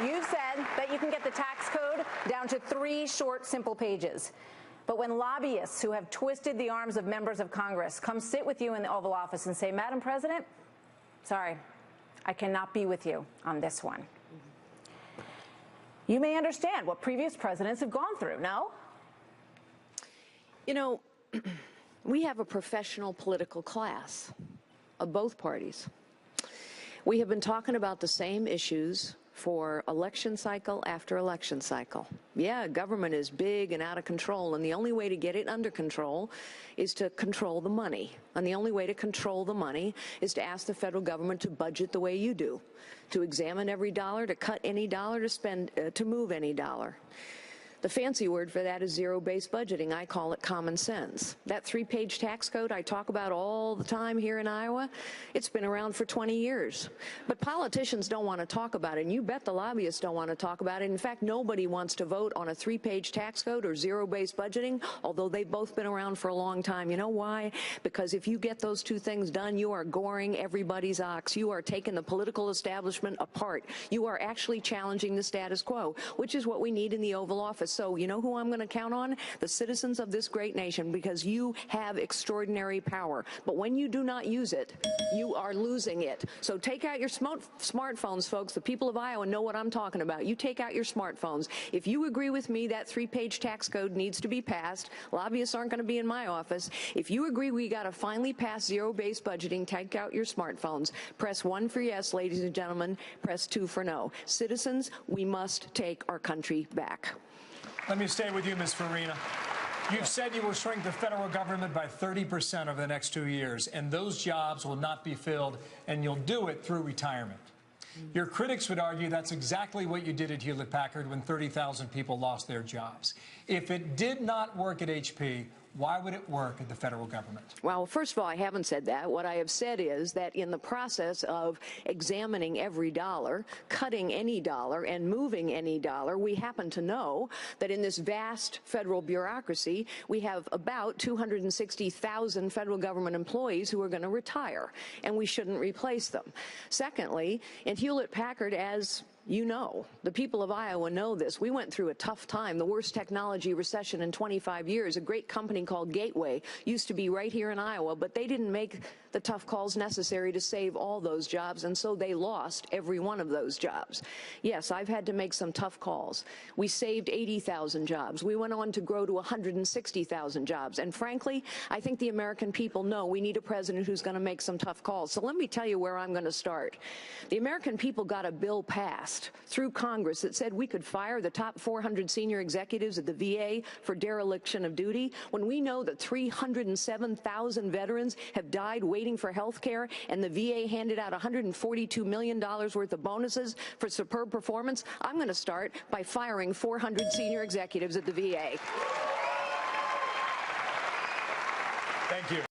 You've said that you can get the tax code down to 3 short, simple pages. But when lobbyists who have twisted the arms of members of Congress come sit with you in the Oval Office and say, Madam President, sorry, I cannot be with you on this one. You may understand what previous presidents have gone through, no? You know, we have a professional political class of both parties. We have been talking about the same issues for election cycle after election cycle. Yeah, government is big and out of control, and the only way to get it under control is to control the money. And the only way to control the money is to ask the federal government to budget the way you do, to examine every dollar, to cut any dollar, to spend, to move any dollar. The fancy word for that is zero-based budgeting. I call it common sense. That 3-page tax code I talk about all the time here in Iowa, it's been around for 20 years. But politicians don't want to talk about it, and you bet the lobbyists don't want to talk about it. In fact, nobody wants to vote on a 3-page tax code or zero-based budgeting, although they've both been around for a long time. You know why? Because if you get those two things done, you are goring everybody's ox. You are taking the political establishment apart. You are actually challenging the status quo, which is what we need in the Oval Office. So you know who I'm going to count on? The citizens of this great nation, because you have extraordinary power. But when you do not use it, you are losing it. So take out your smartphones, folks. The people of Iowa know what I'm talking about. You take out your smartphones. If you agree with me that 3-page tax code needs to be passed, lobbyists aren't going to be in my office. If you agree we got to finally pass zero-based budgeting, take out your smartphones. Press 1 for yes, ladies and gentlemen. Press 2 for no. Citizens, we must take our country back. Let me stay with you, Ms. Fiorina. You've said you will shrink the federal government by 30% over the next 2 years, and those jobs will not be filled, and you'll do it through retirement. Your critics would argue that's exactly what you did at Hewlett-Packard when 30,000 people lost their jobs. If it did not work at HP, why would it work at the federal government? Well, first of all, I haven't said that. What I have said is that in the process of examining every dollar, cutting any dollar, and moving any dollar, we happen to know that in this vast federal bureaucracy, we have about 260,000 federal government employees who are going to retire, and we shouldn't replace them. Secondly, in Hewlett-Packard, as you know, the people of Iowa know this. We went through a tough time, the worst technology recession in 25 years. A great company called Gateway used to be right here in Iowa, but they didn't make the tough calls necessary to save all those jobs, and so they lost every one of those jobs. Yes, I've had to make some tough calls. We saved 80,000 jobs. We went on to grow to 160,000 jobs. And frankly, I think the American people know we need a president who's going to make some tough calls. So let me tell you where I'm going to start. The American people got a bill passed through Congress that said we could fire the top 400 senior executives at the VA for dereliction of duty, when we know that 307,000 veterans have died waiting for health care, and the VA handed out $142 million worth of bonuses for superb performance. I'm going to start by firing 400 senior executives at the VA. Thank you.